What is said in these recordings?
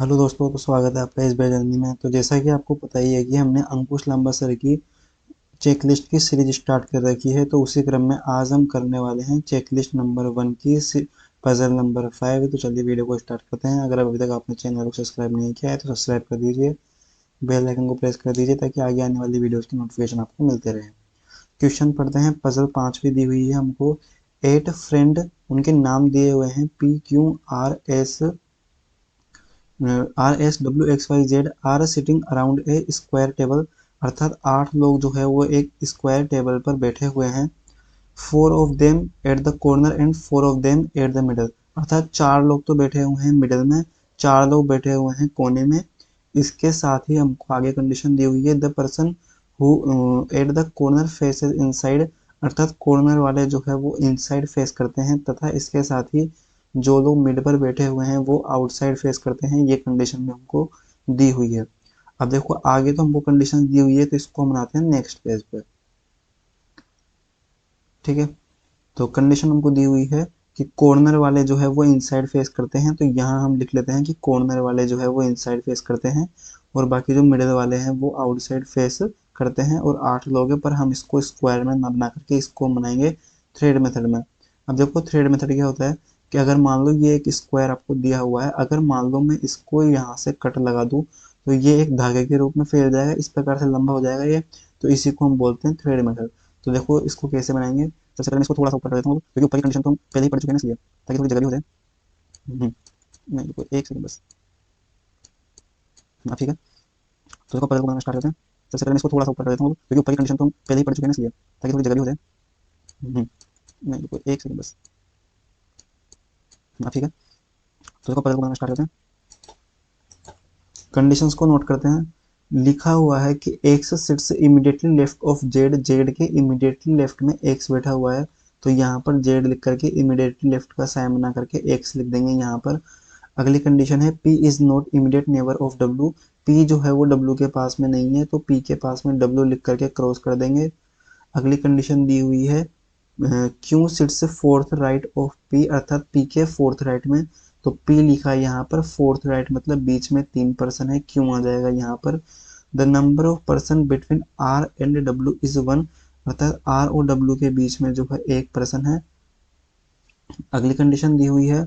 Hello दोस्तों, तो स्वागत है आपका इस जर्नी में। तो जैसा कि आपको पता ही है कि हमने अंकुश लांबा सर की चेकलिस्ट की सीरीज स्टार्ट कर रखी है। तो उसी क्रम में आज हम करने वाले हैं चेकलिस्ट नंबर 1 की पजल नंबर 5। तो चलिए वीडियो को स्टार्ट करते हैं। अगर अभी तक आपने चैनल को सब्सक्राइब नहीं किया है तो सब्सक्राइब कर दीजिए, बेल आइकन को प्रेस कर दीजिए ताकि आगे आने वाली वीडियोस की नोटिफिकेशन आपको मिलते रहे। क्वेश्चन पढ़ते हैं। पजल 5वीं दी हुई है हमको। 8 फ्रेंड, उनके नाम दिए हुए हैं RSWXYZ are sitting around a square table. अर्थात 8 लोग जो है वो एक स्क्वायर टेबल पर बैठे हुए हैं। 4 of them at the corner and 4 of them at the middle. अर्थात 4 लोग तो बैठे हुए हैं मिडल में, 4 लोग बैठे हुए हैं कोने में। इसके साथ ही हमको आगे कंडीशन दी हुई है, the person who eight the corner faces inside. अर्थात कॉर्नर वाले जो है वो इनसाइड फेस करते हैं, तथा इसके साथ ही जो लोग मिड पर बैठे हुए हैं वो आउटसाइड फेस करते हैं। ये कंडीशन में हमको दी हुई है। अब देखो आगे तो हमको कंडीशन दी हुई है, तो इसको हम बनाते हैं नेक्स्ट पेज पे। ठीक है, तो कंडीशन हमको दी हुई है कि कॉर्नर वाले जो है वो इनसाइड फेस करते हैं। तो यहाँ हम लिख लेते हैं कि कॉर्नर वाले जो है वो इनसाइड फेस करते हैं, और बाकी जो मिडिल वाले हैं वो आउटसाइड फेस करते हैं। और 8 लोग हैं, पर हम इसको स्क्वायर में ना बना करके इसको बनाएंगे थ्रेड मेथड में। अब देखो थ्रेड मेथड क्या होता है कि अगर मान लो ये एक स्क्वायर आपको दिया हुआ है, अगर मान लो मैं इसको यहाँ से कट लगा दूँ तो ये एक धागे के रूप में फैल जाएगा, इस प्रकार से लंबा हो जाएगा ये। तो इसी को हम बोलते हैं थ्रेड मेथड। तो देखो इसको कैसे बनाएंगे। सबसे पहले मैं इसको थोड़ा सा ऊपर कर देता हूँ, क्योंकि ऊपर की कंडीशन तो हम पहले ही पढ़ चुके हैं इसलिए, ताकि थोड़ी जगह भी हो जाए। नहीं रुको, एक सेकंड बस। हाँ ठीक है, तो इसको पजल को बनाना स्टार्ट करते हैं। सबसे पहले मैं इसको थोड़ा सा ऊपर कर देता हूँ, क्योंकि ऊपर की कंडीशन तो हम पहले ही पढ़ चुके हैं इसलिए, ताकि थोड़ी जगह भी हो जाए। नहीं रुको, एक सेकंड बस। हाँ ठीक है, तो इसको पजल को बनाना स्टार्ट करते हैं। कंडीशंस को नोट करते हैं। लिखा हुआ है कि X sits immediately left of Z. Z के इमीडिएटली लेफ्ट में एक्स बैठा हुआ है, तो यहाँ पर जेड लिख करके इमीडिएटली लेफ्ट का साइन बना करके एक्स लिख देंगे यहाँ पर। अगली कंडीशन है P is not immediate neighbour of W. P जो है वो डब्ल्यू के पास में नहीं है, तो पी के पास में डब्ल्यू लिख करके क्रॉस कर देंगे। अगली कंडीशन दी हुई है Q sits fourth right of P. अर्थात पी के फोर्थ राइट में, तो पी लिखा है यहाँ पर फोर्थ राइट, मतलब बीच में 3 पर्सन है, क्यू आ जाएगा यहाँ पर। The number of person between R and W is 1। अर्थात आर और डब्ल्यू के बीच में जो है एक पर्सन है। अगली कंडीशन दी हुई है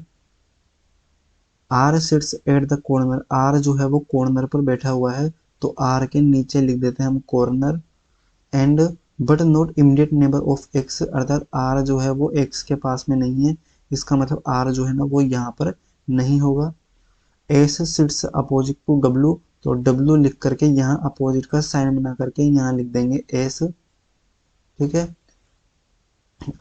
R sits at the corner. R जो है वो कॉर्नर पर बैठा हुआ है, तो आर के नीचे लिख देते हैं हम corner. And but not immediate neighbour of x. अर्थात आर जो है वो एक्स के पास में नहीं है, इसका मतलब आर जो है ना वो यहाँ पर नहीं होगा। S sits opposite to W, तो डब्ल्यू लिख करके यहाँ अपोजिट का साइन बना करके यहाँ लिख देंगे एस। ठीक है,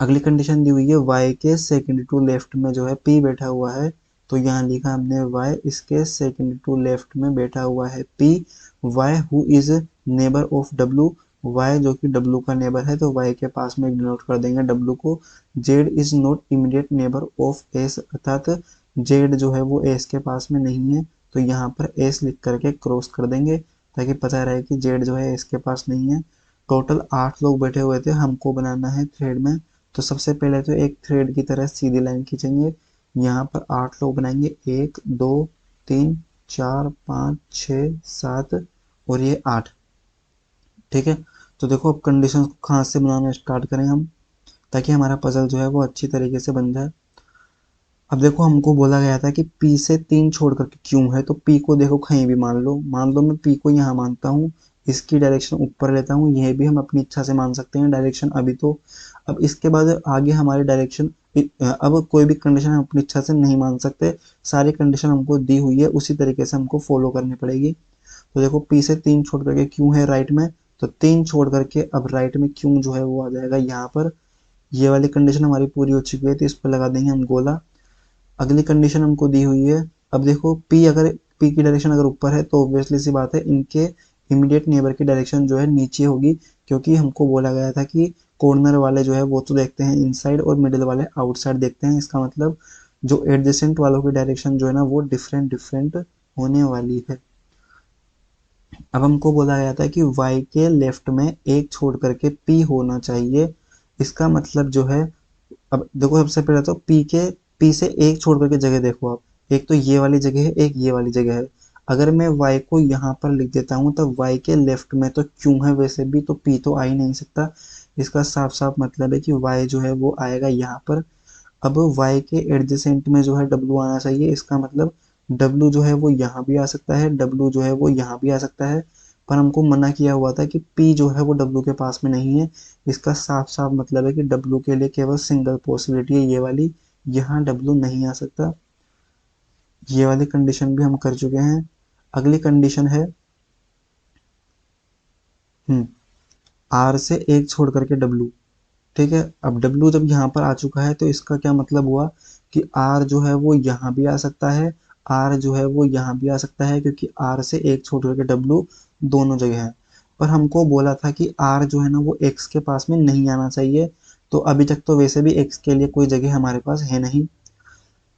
अगली कंडीशन दी हुई है वाई के सेकंड टू लेफ्ट में जो है पी बैठा हुआ है, तो यहाँ लिखा हमने वाई, इसके सेकंड टू लेफ्ट में बैठा हुआ है P. Y who is neighbour of W. Y जो कि डब्ल्यू का नेबर है, तो वाई के पास में डिनोट कर देंगे डब्ल्यू को। Z is not immediate neighbour of S. अर्थात जेड जो है वो एस के पास में नहीं है, तो यहाँ पर एस लिख करके क्रॉस कर देंगे, ताकि पता रहे कि जेड जो है एस के पास नहीं है। टोटल 8 लोग बैठे हुए थे, हमको बनाना है थ्रेड में। तो सबसे पहले तो एक थ्रेड की तरह सीधी लाइन खींचेंगे। यहाँ पर 8 लोग बनाएंगे, 1 2 3 4 5 6 7 और ये 8। ठीक है, तो देखो अब कंडीशन को कहाँ से बनाना स्टार्ट करें हम, ताकि हमारा पजल जो है वो अच्छी तरीके से बन जाए। अब देखो हमको बोला गया था कि P से 3 छोड़ करके क्यों है, तो P को देखो कहीं भी मान लो मैं P को यहाँ मानता हूँ, इसकी डायरेक्शन ऊपर लेता हूँ, यह भी हम अपनी इच्छा से मान सकते हैं डायरेक्शन अभी तो। अब इसके बाद आगे हमारी डायरेक्शन, अब कोई भी कंडीशन हम अपनी इच्छा से नहीं मान सकते, सारी कंडीशन हमको दी हुई है, उसी तरीके से हमको फॉलो करनी पड़ेगी। तो देखो P से 3 छोड़ करके क्यों है राइट में, तो 3 छोड़ करके अब राइट में क्यों जो है वो आ जाएगा यहाँ पर। ये वाली कंडीशन हमारी पूरी हो चुकी है, तो इस पर लगा देंगे हम गोला। अगली कंडीशन हमको दी हुई है। अब देखो पी की डायरेक्शन अगर ऊपर है, तो ऑब्वियसली सी बात है इनके इमीडिएट नेबर की डायरेक्शन जो है नीचे होगी, क्योंकि हमको बोला गया था कि कॉर्नर वाले जो है वो तो देखते हैं इनसाइड और मिडिल वाले आउटसाइड देखते हैं। इसका मतलब जो एडजेसेंट वालों की डायरेक्शन जो है ना वो डिफरेंट डिफरेंट होने वाली है। अब हमको बोला गया था कि y के लेफ्ट में एक छोड़ करके p होना चाहिए। इसका मतलब जो है, अब देखो सबसे पहले तो P से एक छोड़ करके जगह देखो आप, एक तो ये वाली जगह है, एक ये वाली जगह है। अगर मैं y को यहाँ पर लिख देता हूँ तो y के लेफ्ट में तो q है वैसे भी, तो p तो आ ही नहीं सकता। इसका साफ साफ मतलब है कि y जो है वो आएगा यहाँ पर। अब y के एडजेसेंट में जो है w आना चाहिए, इसका मतलब w जो है वो यहाँ भी आ सकता है, w जो है वो यहाँ भी आ सकता है। पर हमको मना किया हुआ था कि p जो है वो w के पास में नहीं है। इसका साफ साफ मतलब है कि w के लिए केवल सिंगल पॉसिबिलिटी है ये वाली, यहाँ w नहीं आ सकता। ये वाली कंडीशन भी हम कर चुके हैं। अगली कंडीशन है आर से एक छोड़ करके डब्लू। ठीक है, अब डब्लू जब यहाँ पर आ चुका है तो इसका क्या मतलब हुआ कि आर जो है वो यहाँ भी आ सकता है, आर जो है वो यहाँ भी आ सकता है, क्योंकि आर से एक छोड़ करके डब्लू दोनों जगह है। पर हमको बोला था कि आर जो है ना वो एक्स के पास में नहीं आना चाहिए, तो अभी तक तो वैसे भी एक्स के लिए कोई जगह हमारे पास है नहीं।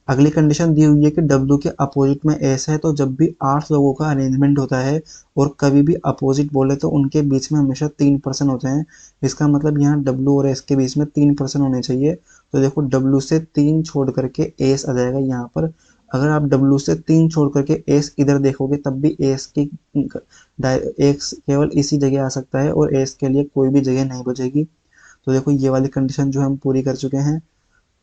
अगली कंडीशन दी हुई है कि W के अपोजिट में S है, तो जब भी 8 लोगों का अरेंजमेंट होता है और कभी भी अपोजिट बोले तो उनके बीच में हमेशा 3% होते हैं। इसका मतलब यहाँ W और S के बीच में 3% होने चाहिए। तो देखो W से 3 छोड़ करके S आ जाएगा यहाँ पर। अगर आप W से 3 छोड़ करके S इधर देखोगे तब भी S की X केवल इसी जगह आ सकता है और S के लिए कोई भी जगह नहीं बचेगी। तो देखो ये वाली कंडीशन जो हम पूरी कर चुके हैं।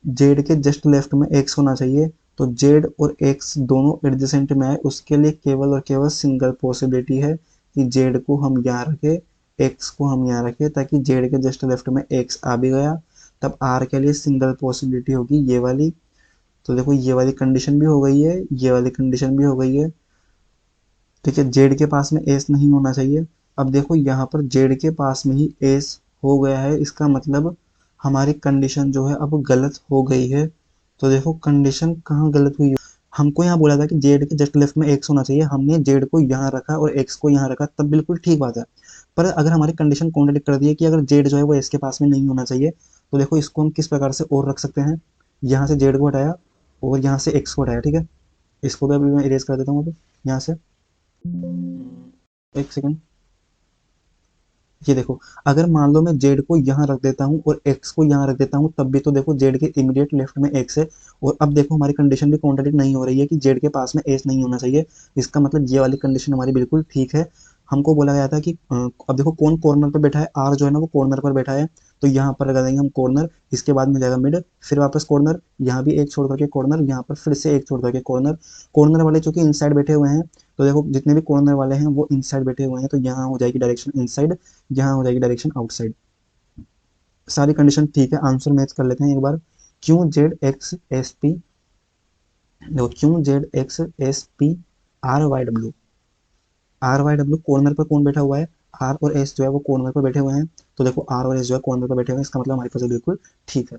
जेड के जस्ट लेफ्ट में एक्स होना चाहिए, तो जेड और एक्स दोनों एडजेसेंट में आए, उसके लिए केवल और केवल सिंगल पॉसिबिलिटी है कि जेड को हम यहाँ रखें, एक्स को हम यहाँ रखें, ताकि जेड के जस्ट लेफ्ट में एक्स आ भी गया, तब आर के लिए सिंगल पॉसिबिलिटी होगी ये वाली। तो देखो ये वाली कंडीशन भी हो गई है, ये वाली कंडीशन भी हो गई है। ठीक है, जेड के पास में एस नहीं होना चाहिए। अब देखो यहाँ पर जेड के पास में ही एस हो गया है, इसका मतलब हमारी कंडीशन जो है अब गलत हो गई है। तो देखो कंडीशन कहाँ गलत हुई। हमको यहाँ बोला था कि जेड के जस्ट लेफ्ट में एक्स होना चाहिए, हमने जेड को यहाँ रखा और एक्स को यहाँ रखा, तब बिल्कुल ठीक बात है। पर अगर हमारी कंडीशन कॉन्ट्रडिक्ट कर दी है कि अगर जेड जो है वो एक्स के पास में नहीं होना चाहिए, तो देखो इसको हम किस प्रकार से और रख सकते हैं। यहाँ से जेड को हटाया और यहाँ से एक्स को हटाया। ठीक है, इसको भी अभी मैं इरेज कर देता हूँ अब यहाँ से। एक सेकंड, ये देखो, अगर मान लो मैं जेड को यहाँ रख देता हूँ और एक्स को यहाँ रख देता हूँ, तब भी तो देखो जेड के इमीडिएट लेफ्ट में एक्स है। और अब देखो हमारी कंडीशन भी कॉन्ट्रडिक्ट नहीं हो रही है कि जेड के पास में एस नहीं होना चाहिए। इसका मतलब ये वाली कंडीशन हमारी बिल्कुल ठीक है। हमको बोला गया था कि अब देखो कौन कॉर्नर पर बैठा है, आर जो है ना वो कॉर्नर पर बैठा है, तो यहाँ पर लगा देंगे हम कॉर्नर, इसके बाद में जाएगा मिड, फिर वापस कॉर्नर, यहाँ भी एक छोड़ करके कॉर्नर, यहाँ पर फिर से एक छोड़ करके कॉर्नर। कॉर्नर वाले चूंकि इनसाइड बैठे हुए हैं, तो देखो जितने भी कॉर्नर वाले हैं वो इनसाइड बैठे हुए हैं, तो यहाँ हो जाएगी डायरेक्शन इनसाइड, यहाँ हो जाएगी डायरेक्शन आउटसाइड। सारी कंडीशन ठीक है, आंसर मैच कर लेते हैं एक बार। Q Z X S P, देखो Q Z X S P R Y W. R Y W corner पर कौन बैठा हुआ है, आर और एस जो है वो कॉर्नर पर बैठे हुए हैं, तो देखो आर और एस जो है कॉर्नर पर बैठे हुए हैं, इसका मतलब हमारी पजल बिल्कुल ठीक है।